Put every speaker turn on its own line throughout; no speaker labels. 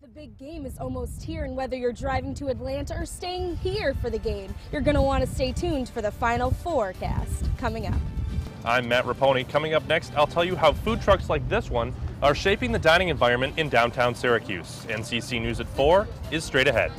The big game is almost here, and whether you're driving to Atlanta or staying here for the game, you're going to want to stay tuned for the Final Forecast coming up.
I'm Matt Raponi. Coming up next, I'll tell you how food trucks like this one are shaping the dining environment in downtown Syracuse. NCC News at 4 is straight ahead.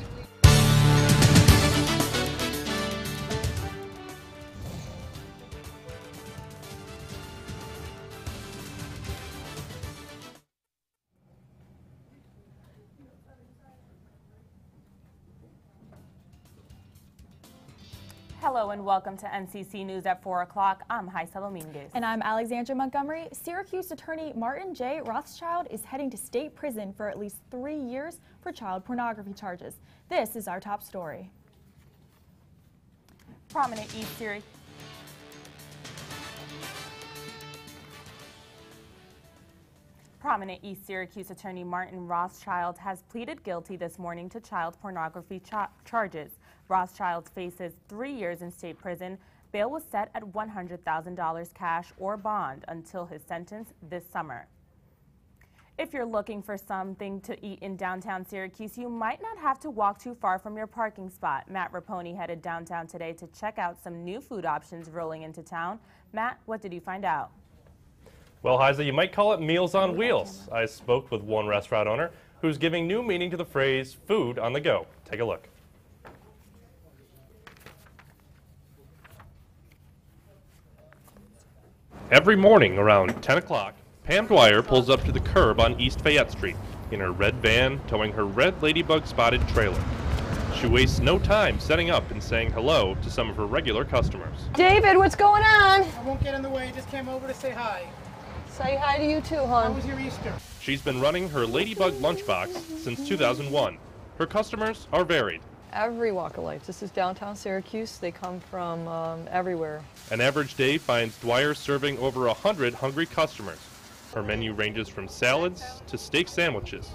Hello and welcome to NCC News at 4 o'clock. I'm Haisel Dominguez.
And I'm Alexandra Montgomery. Syracuse attorney Martin J. Rothschild is heading to state prison for at least 3 years for child pornography charges. This is our top story.
Prominent East Syracuse attorney Martin Rothschild has pleaded guilty this morning to child pornography charges. Rothschild faces 3 years in state prison. Bail was set at $100,000 cash or bond until his sentence this summer. If you're looking for something to eat in downtown Syracuse, you might not have to walk too far from your parking spot. Matt Raponi headed downtown today to check out some new food options rolling into town. Matt, what did you find out?
Well, Heisa, you might call it Meals on Wheels. I spoke with one restaurant owner who's giving new meaning to the phrase food on the go. Take a look. Every morning around 10 o'clock, Pam Dwyer pulls up to the curb on East Fayette Street in her red van, towing her red ladybug-spotted trailer. She wastes no time setting up and saying hello to some of her regular customers.
David, what's going on?
I won't get in the way, just came over to say hi.
Say hi to you too, hon.
How was your Easter?
She's been running her Ladybug lunchbox since 2001. Her customers are varied.
Every walk of life. This is downtown Syracuse. They come from everywhere.
An average day finds Dwyer serving over 100 hungry customers. Her menu ranges from salads to steak sandwiches.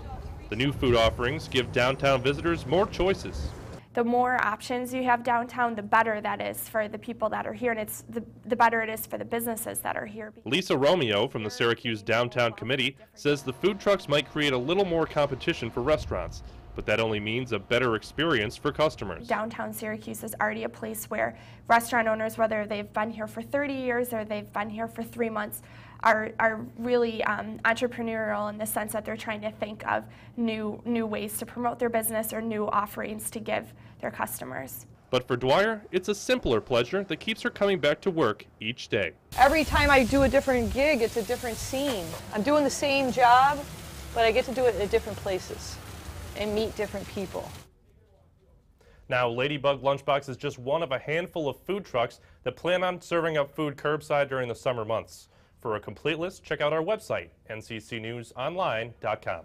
The new food offerings give downtown visitors more choices.
The more options you have downtown, the better that is for the people that are here, and it's the better it is for the businesses that are here.
Lisa Romeo from the Syracuse Downtown Committee says the food trucks might create a little more competition for restaurants, but that only means a better experience for customers.
Downtown Syracuse is already a place where restaurant owners, whether they've been here for 30 years or they've been here for 3 months, are really entrepreneurial in the sense that they're trying to think of new ways to promote their business or new offerings to give their customers.
But for Dwyer, it's a simpler pleasure that keeps her coming back to work each day.
Every time I do a different gig, it's a different scene. I'm doing the same job, but I get to do it at different places and meet different people.
Now, Ladybug Lunchbox is just one of a handful of food trucks that plan on serving up food curbside during the summer months. For a complete list, check out our website, nccnewsonline.com.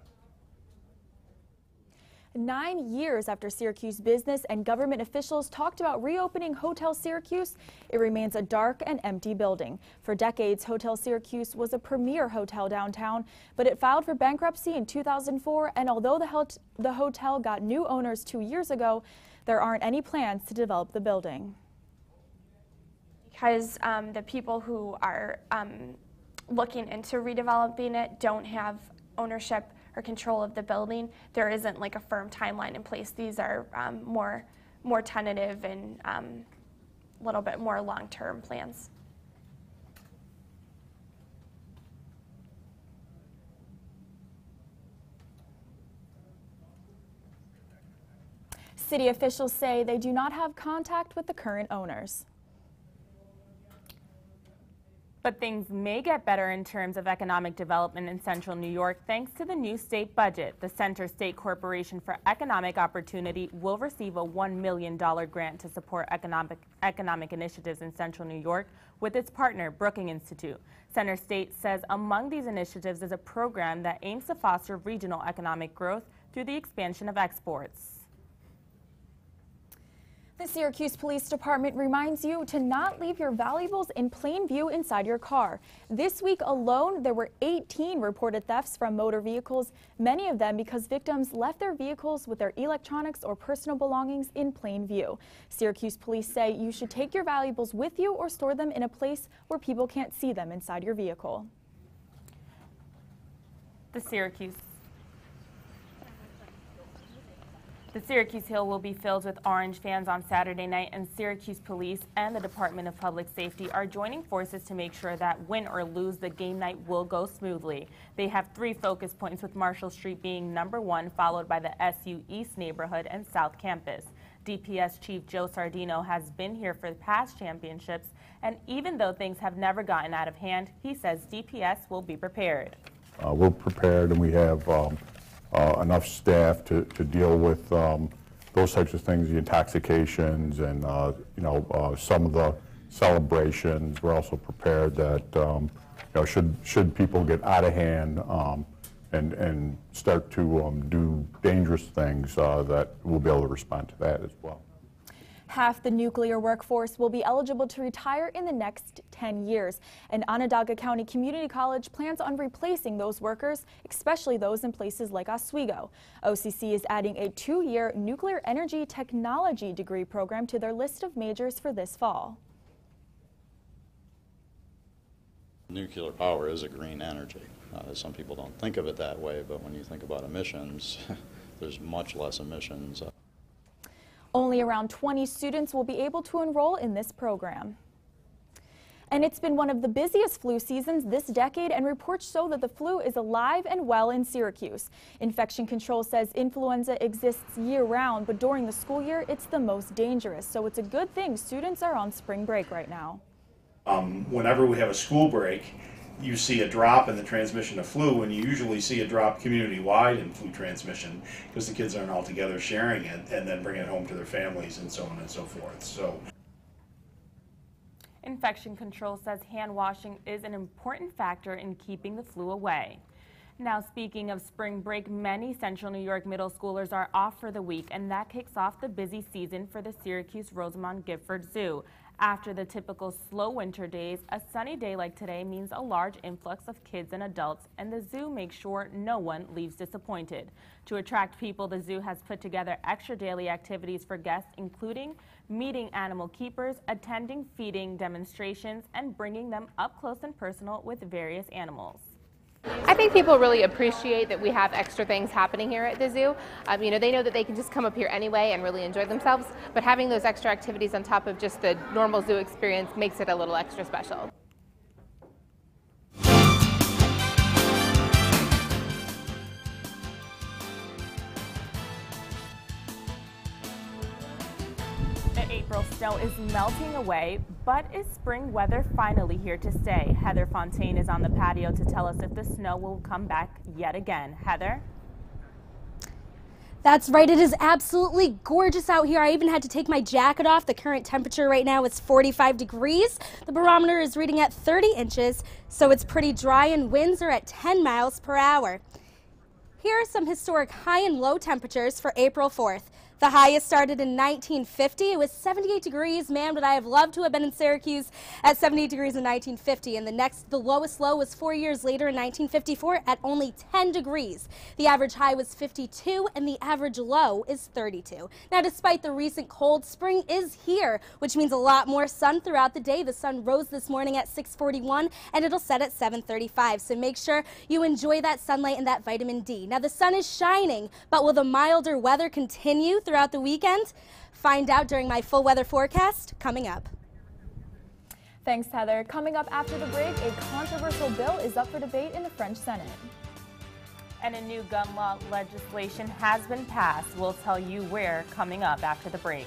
9 years after Syracuse business and government officials talked about reopening Hotel Syracuse, it remains a dark and empty building. For decades, Hotel Syracuse was a premier hotel downtown, but it filed for bankruptcy in 2004, and although the hotel got new owners 2 years ago, there aren't any plans to develop the building.
Because the people who are looking into redeveloping it don't have ownership or control of the building. There isn't like a firm timeline in place. These are more tentative and a little bit more long-term plans.
City officials say they do not have contact with the current owners.
But things may get better in terms of economic development in central New York thanks to the new state budget. The Center State Corporation for Economic Opportunity will receive a $1 million grant to support economic initiatives in central New York with its partner, Brookings Institute. Center State says among these initiatives is a program that aims to foster regional economic growth through the expansion of exports.
The Syracuse Police Department reminds you to not leave your valuables in plain view inside your car. This week alone, there were 18 reported thefts from motor vehicles, many of them because victims left their vehicles with their electronics or personal belongings in plain view. Syracuse police say you should take your valuables with you or store them in a place where people can't see them inside your vehicle.
The Syracuse The Syracuse Hill will be filled with Orange fans on Saturday night, and Syracuse Police and the Department of Public Safety are joining forces to make sure that win or lose, the game night will go smoothly. They have 3 focus points, with Marshall Street being number 1, followed by the SU East neighborhood and South Campus. DPS Chief Joe Sardino has been here for the past championships, and even though things have never gotten out of hand, he says DPS will be prepared.
We're prepared, and we have enough staff to deal with those types of things, the intoxications and some of the celebrations. We're also prepared that should people get out of hand and start to do dangerous things, that we'll be able to respond to that as well.
Half the nuclear workforce will be eligible to retire in the next 10 years, and Onondaga County Community College plans on replacing those workers, especially those in places like Oswego. OCC is adding a 2-year nuclear energy technology degree program to their list of majors for this fall.
Nuclear power is a green energy. Some people don't think of it that way, but when you think about emissions, there's much less emissions.
Only around 20 students will be able to enroll in this program. And it's been one of the busiest flu seasons this decade, and reports show that the flu is alive and well in Syracuse. Infection Control says influenza exists year-round, but during the school year, it's the most dangerous. So it's a good thing students are on spring break right now.
Whenever we have a school break, you see a drop in the transmission of flu, and you usually see a drop community-wide in flu transmission because the kids aren't all together sharing it and then bringing it home to their families and so on and so forth. So,
Infection Control says hand washing is an important factor in keeping the flu away. Now, speaking of spring break, many Central New York middle schoolers are off for the week, and that kicks off the busy season for the Syracuse Rosamond Gifford Zoo. After the typical slow winter days, a sunny day like today means a large influx of kids and adults, and the zoo makes sure no one leaves disappointed. To attract people, the zoo has put together extra daily activities for guests, including meeting animal keepers, attending feeding demonstrations, and bringing them up close and personal with various animals.
I think people really appreciate that we have extra things happening here at the zoo. They know that they can just come up here anyway and really enjoy themselves, but having those extra activities on top of just the normal zoo experience makes it a little extra special.
The April snow is melting away, but is spring weather finally here to stay? Heather Fontaine is on the patio to tell us if the snow will come back yet again. Heather?
That's right, it is absolutely gorgeous out here. I even had to take my jacket off. The current temperature right now is 45 degrees. The barometer is reading at 30 inches, so it's pretty dry, and winds are at 10 miles per hour. Here are some historic high and low temperatures for April 4th. The highest started in 1950. It was 78 degrees. Man, would I have loved to have been in Syracuse at 78 degrees in 1950. And the lowest low was 4 years later in 1954 at only 10 degrees. The average high was 52 and the average low is 32. Now, despite the recent cold, spring is here, which means a lot more sun throughout the day. The sun rose this morning at 6:41 and it'll set at 7:35. So make sure you enjoy that sunlight and that vitamin D. Now, the sun is shining, but will the milder weather continue throughout the weekend? Find out during my full weather forecast coming up.
Thanks, Heather. Coming up after the break, a controversial bill is up for debate in the French Senate.
And a new gun law legislation has been passed. We'll tell you where coming up after the break.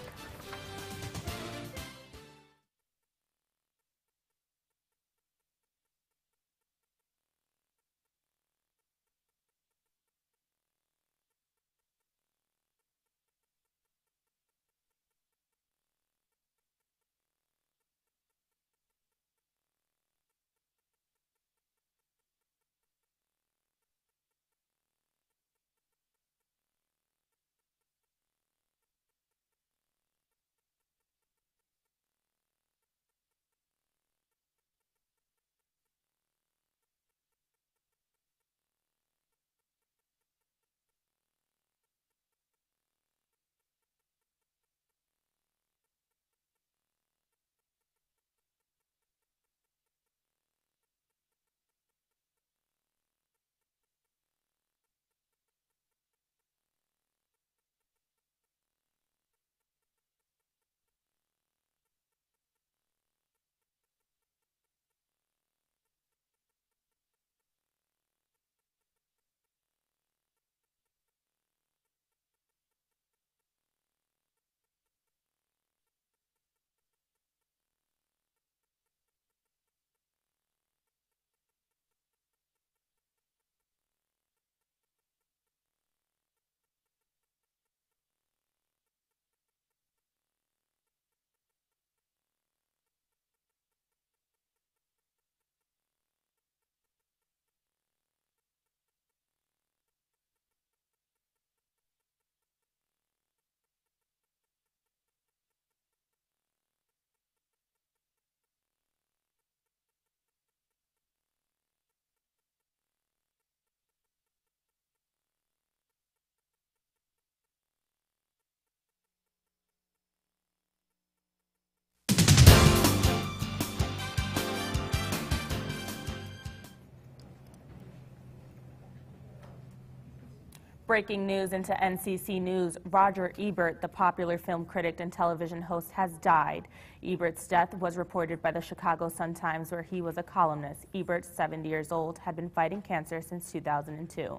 Breaking news into NCC News. Roger Ebert, the popular film critic and television host, has died. Ebert's death was reported by the Chicago Sun-Times, where he was a columnist. Ebert, 70 years old, had been fighting cancer since 2002.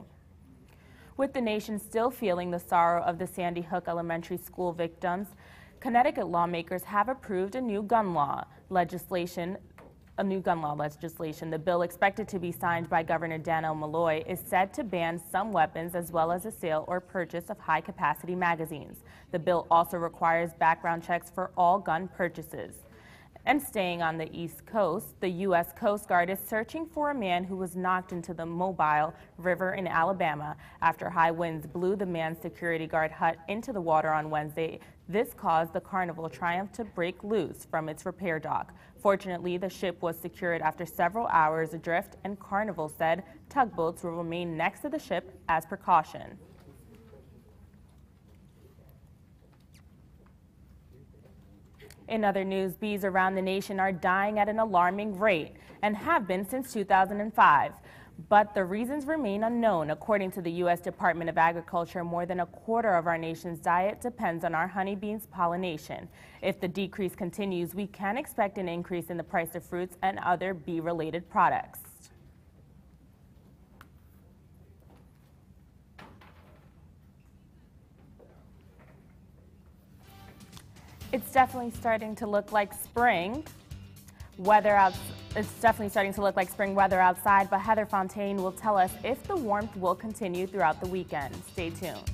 With the nation still feeling the sorrow of the Sandy Hook Elementary School victims, Connecticut lawmakers have approved a new gun law legislation. The bill, expected to be signed by Governor Dannel Malloy, is said to ban some weapons as well as the sale or purchase of high-capacity magazines. The bill also requires background checks for all gun purchases. And staying on the East Coast, the U.S. Coast Guard is searching for a man who was knocked into the Mobile River in Alabama after high winds blew the man's security guard hut into the water on Wednesday. This caused the Carnival Triumph to break loose from its repair dock. Fortunately, the ship was secured after several hours adrift, and Carnival said tugboats will remain next to the ship as precaution. In other news, bees around the nation are dying at an alarming rate and have been since 2005. But the reasons remain unknown. According to the U.S. Department of Agriculture, more than a quarter of our nation's diet depends on our honeybees' pollination. If the decrease continues, we can expect an increase in the price of fruits and other bee-related products. It's definitely starting to look like spring. It's definitely starting to look like spring weather outside, but Heather Fontaine will tell us if the warmth will continue throughout the weekend. Stay tuned.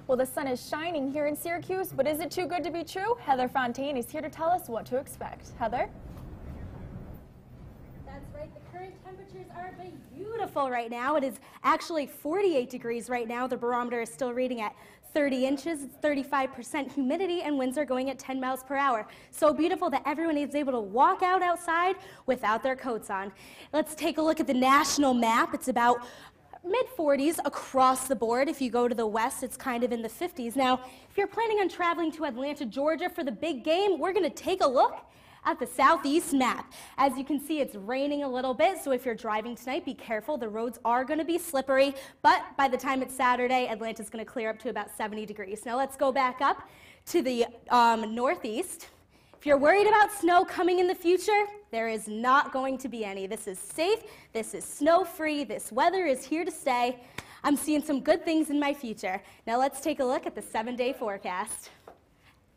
Well, the sun is shining here in Syracuse, but is it too good to be true? Heather Fontaine is here to tell us what to expect. Heather?
That's right. The current temperatures are beautiful right now. It is actually 48 degrees right now. The barometer is still reading at 30 inches. It's 35% humidity, and winds are going at 10 miles per hour. So beautiful that everyone is able to walk out outside without their coats on. Let's take a look at the national map. It's about mid-40s across the board. If you go to the west, it's kind of in the 50s. Now, if you're planning on traveling to Atlanta, Georgia for the big game, we're going to take a look at the southeast map. As you can see, it's raining a little bit, so if you're driving tonight, be careful. The roads are going to be slippery, but by the time it's Saturday, Atlanta's going to clear up to about 70 degrees. Now let's go back up to the northeast. If you're worried about snow coming in the future, there is not going to be any. This is safe, this is snow-free, this weather is here to stay. I'm seeing some good things in my future. Now let's take a look at the 7-day forecast.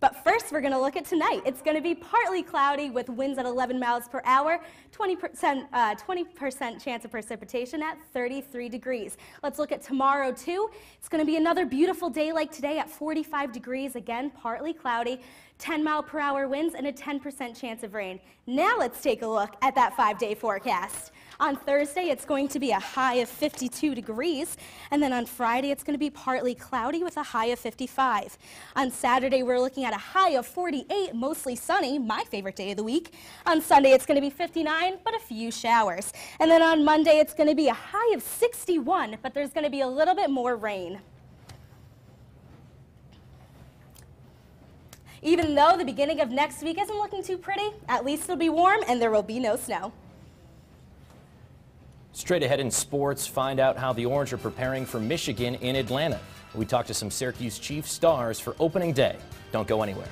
But first, we're going to look at tonight. It's going to be partly cloudy with winds at 11 miles per hour, 20% chance of precipitation at 33 degrees. Let's look at tomorrow, too. It's going to be another beautiful day like today at 45 degrees, again, partly cloudy, 10-mile-per-hour winds, and a 10% chance of rain. Now let's take a look at that 5-day forecast. On Thursday, it's going to be a high of 52 degrees, and then on Friday, it's going to be partly cloudy with a high of 55. On Saturday, we're looking at a high of 48, mostly sunny, my favorite day of the week. On Sunday, it's going to be 59, but a few showers. And then on Monday, it's going to be a high of 61, but there's going to be a little bit more rain. Even though the beginning of next week isn't looking too pretty, at least it'll be warm and there will be no snow.
Straight ahead in sports, find out how the Orange are preparing for Michigan in Atlanta. We talked to some Syracuse Chiefs stars for opening day. Don't go anywhere.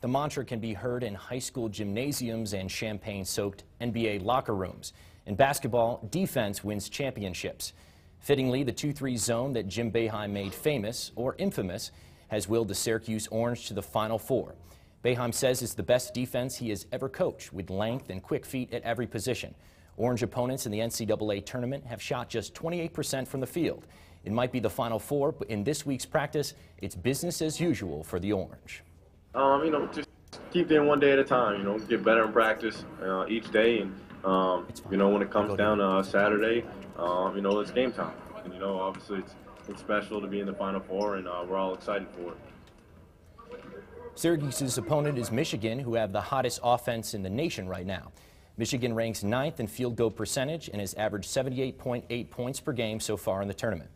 The mantra can be heard in high school gymnasiums and champagne-soaked NBA locker rooms. In basketball, defense wins championships. Fittingly, the 2-3 zone that Jim Boeheim made famous, or infamous, has willed the Syracuse Orange to the Final Four. Boeheim says it's the best defense he has ever coached, with length and quick feet at every position. Orange opponents in the NCAA tournament have shot just 28% from the field. It might be the Final Four, but in this week's practice, it's business as usual for the Orange.
Just keep them one day at a time, get better in practice each day. And, when it comes down to Saturday, it's game time. And, obviously it's special to be in the Final Four, and we're all excited for it.
Syracuse's opponent is Michigan, who have the hottest offense in the nation right now. Michigan ranks 9th in field goal percentage and has averaged 78.8 points per game so far in the tournament.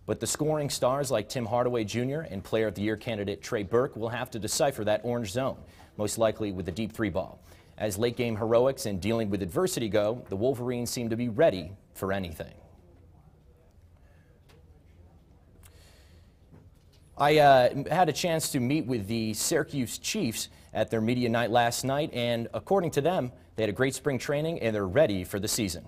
But the scoring stars like Tim Hardaway Jr. and Player of the Year candidate Trey Burke will have to decipher that orange zone, most likely with the deep three ball. As late game heroics and dealing with adversity go, the Wolverines seem to be ready for anything. I had a chance to meet with the Syracuse Chiefs at their media night last night, and according to them, they had a great spring training and they're ready for the season.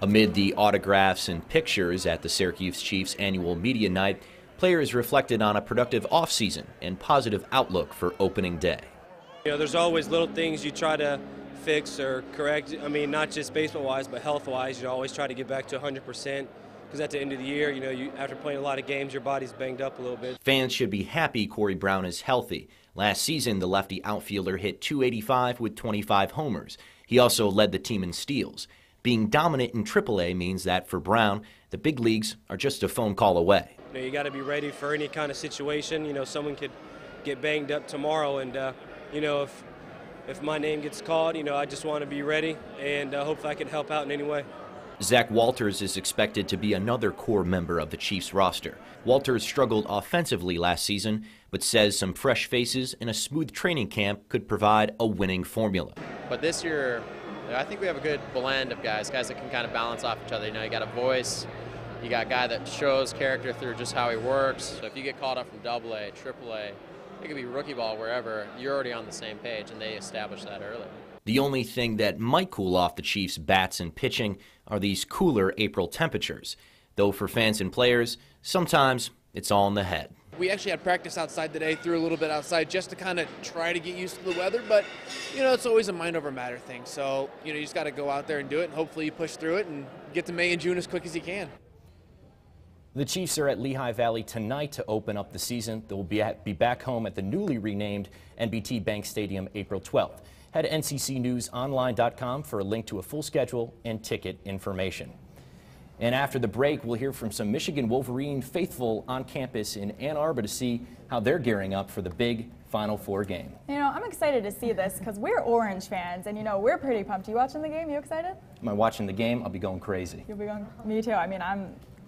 Amid the autographs and pictures at the Syracuse Chiefs annual media night, players reflected on a productive offseason and positive outlook for opening day.
There's always little things you try to fix or correct. Not just baseball-wise, but health-wise. You always try to get back to 100%. because at the end of the year, you know, after playing a lot of games, your body's banged up a little bit.
Fans should be happy Corey Brown is healthy. Last season, the lefty outfielder hit .285 with 25 homers. He also led the team in steals. Being dominant in AAA means that for Brown, the big leagues are just a phone call away.
You know, you got to be ready for any kind of situation. You know, someone could get banged up tomorrow, and you know, if my name gets called, you know, I just want to be ready and hopefully I can help out in any way.
Zach Walters is expected to be another core member of the Chiefs roster. Walters struggled offensively last season, but says some fresh faces and a smooth training camp could provide a winning formula.
But this year, I think we have a good blend of guys that can kind of balance off each other. You know, you got a voice, you got a guy that shows character through just how he works. So if you get called up from AA, AAA, it could be rookie ball, wherever, you're already on the same page, and they establish that early.
The only thing that might cool off the Chiefs' bats and pitching are these cooler April temperatures. Though for fans and players, sometimes it's all in the head.
We actually had practice outside today, threw a little bit outside just to kind of try to get used to the weather, but, you know, it's always a mind over matter thing. So, you know, you just got to go out there and do it, and hopefully you push through it and get to May and June as quick as you can.
The Chiefs are at Lehigh Valley tonight to open up the season. They will be back home at the newly renamed NBT Bank Stadium April 12th. Head to nccnewsonline.com for a link to a full schedule and ticket information. And after the break, we'll hear from some Michigan Wolverine faithful on campus in Ann Arbor to see how they're gearing up for the big Final Four game.
You know, I'm excited to see this because we're Orange fans, and you know, we're pretty pumped. You watching the game? You excited?
Am I watching the game? I'll be going crazy.
You'll be going? Me too. I mean,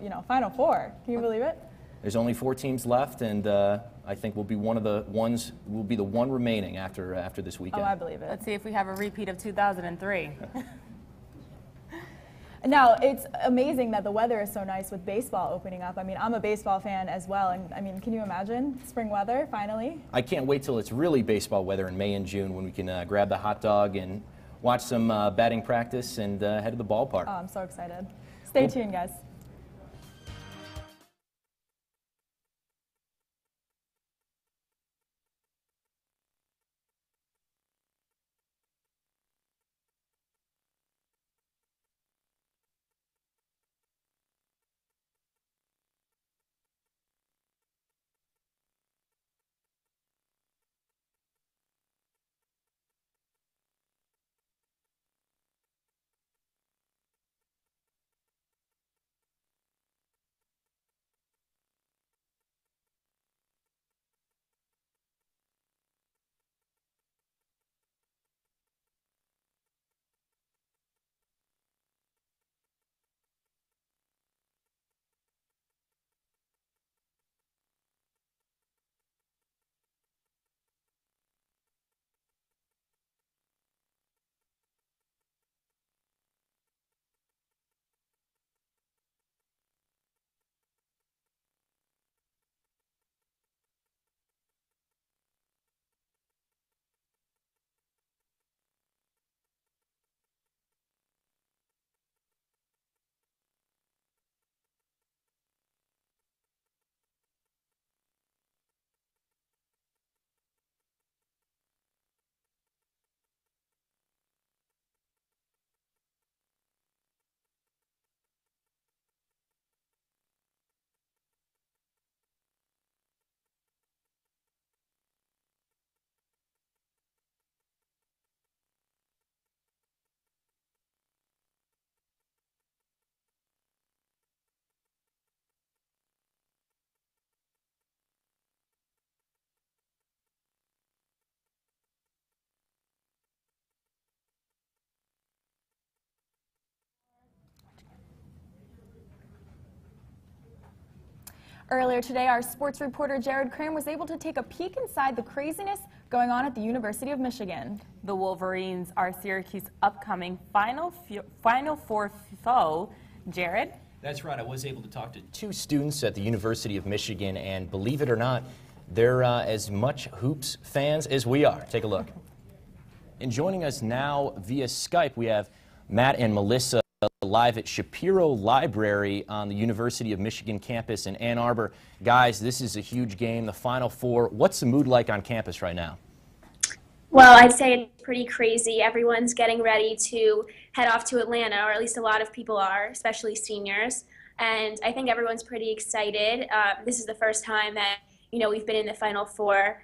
you know, Final Four. Can you believe it?
There's only 4 teams left, and I think we'll be we'll be the one remaining after this weekend.
Oh, I believe it.
Let's see if we have a repeat of 2003.
Now, it's amazing that the weather is so nice with baseball opening up. I mean, I'm a baseball fan as well, and I mean, can you imagine spring weather finally?
I can't wait till it's really baseball weather in May and June when we can grab the hot dog and watch some batting practice and head to the ballpark.
Oh, I'm so excited. Stay tuned, guys. Earlier today, our sports reporter Jared Cram was able to take a peek inside the craziness going on at the University of Michigan.
The Wolverines are Syracuse's upcoming Final Four foe. Jared?
That's right. I was able to talk to 2 students at the University of Michigan, and believe it or not, they're as much hoops fans as we are. Take a look. And joining us now via Skype, we have Matt and Melissa live at Shapiro Library on the University of Michigan campus in Ann Arbor. Guys, this is a huge game, the Final Four. What's the mood like on campus right now?
Well, I'd say it's pretty crazy. Everyone's getting ready to head off to Atlanta, or at least a lot of people are, especially seniors. and I think everyone's pretty excited. This is the first time that, you know, we've been in the Final Four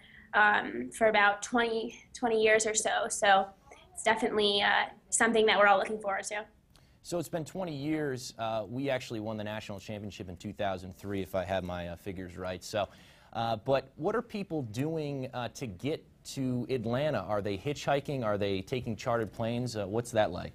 for about 20 years or so. So it's definitely something that we're all looking forward to.
So it's been 20 years. We actually won the national championship in 2003, if I have my figures right. So, but what are people doing to get to Atlanta? Are they hitchhiking? Are they taking chartered planes? What's that like?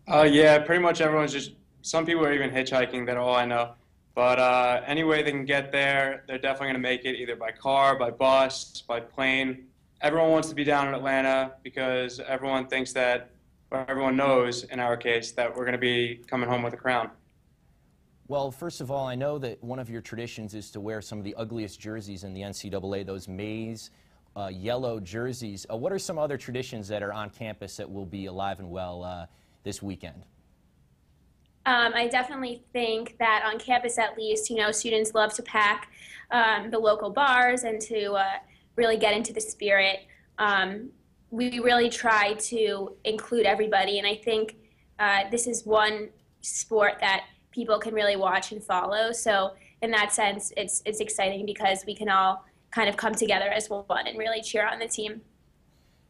Yeah, pretty much everyone's just, some people are even hitchhiking, that's all I know. But any way they can get there, they're definitely going to make it either by car, by bus, by plane. Everyone wants to be down in Atlanta because everyone thinks that, or everyone knows in our case, that we're going to be coming home with a crown.
Well, first of all, I know that one of your traditions is to wear some of the ugliest jerseys in the NCAA, those maize yellow jerseys. What are some other traditions that are on campus that will be alive and well this weekend?
I definitely think that on campus, at least, you know, students love to pack the local bars and to really get into the spirit. We really try to include everybody, and I think this is one sport that people can really watch and follow. So in that sense, it's exciting because we can all kind of come together as one and really cheer on the team.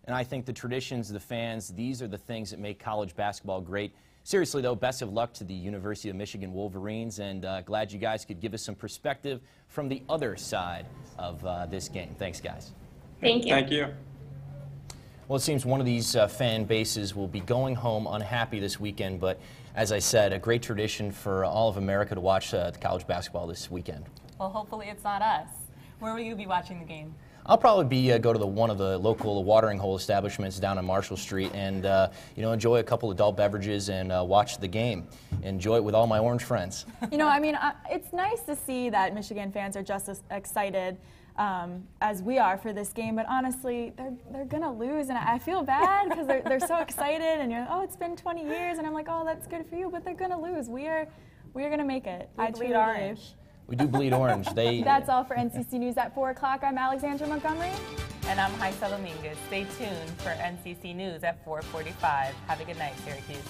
And I think the traditions, the fans, these are the things that make college basketball great. Seriously, though, best of luck to the University of Michigan Wolverines, and glad you guys could give us some perspective from the other side of this game. Thanks, guys.
Thank you.
Thank you.
Well, it seems one of these fan bases will be going home unhappy this weekend, but as I said, a great tradition for all of America to watch the college basketball this weekend.
Well, hopefully it's not us. Where will you be watching the game?
I'll probably go to one of the local watering hole establishments down on Marshall Street and you know, enjoy a couple adult beverages and watch the game. Enjoy it with all my orange friends.
You know, I mean, it's nice to see that Michigan fans are just as excited as we are for this game, but honestly, they're gonna lose, and I feel bad because they're so excited, and you're like, oh, it's been 20 years, and I'm like, oh, that's good for you, but they're gonna lose. We are gonna make it.
We bleed orange.
We do bleed orange.
That's all for NCC News at 4 o'clock. I'm Alexandra Montgomery.
And I'm Haisa Dominguez. Stay tuned for NCC News at 4:45. Have a good night, Syracuse.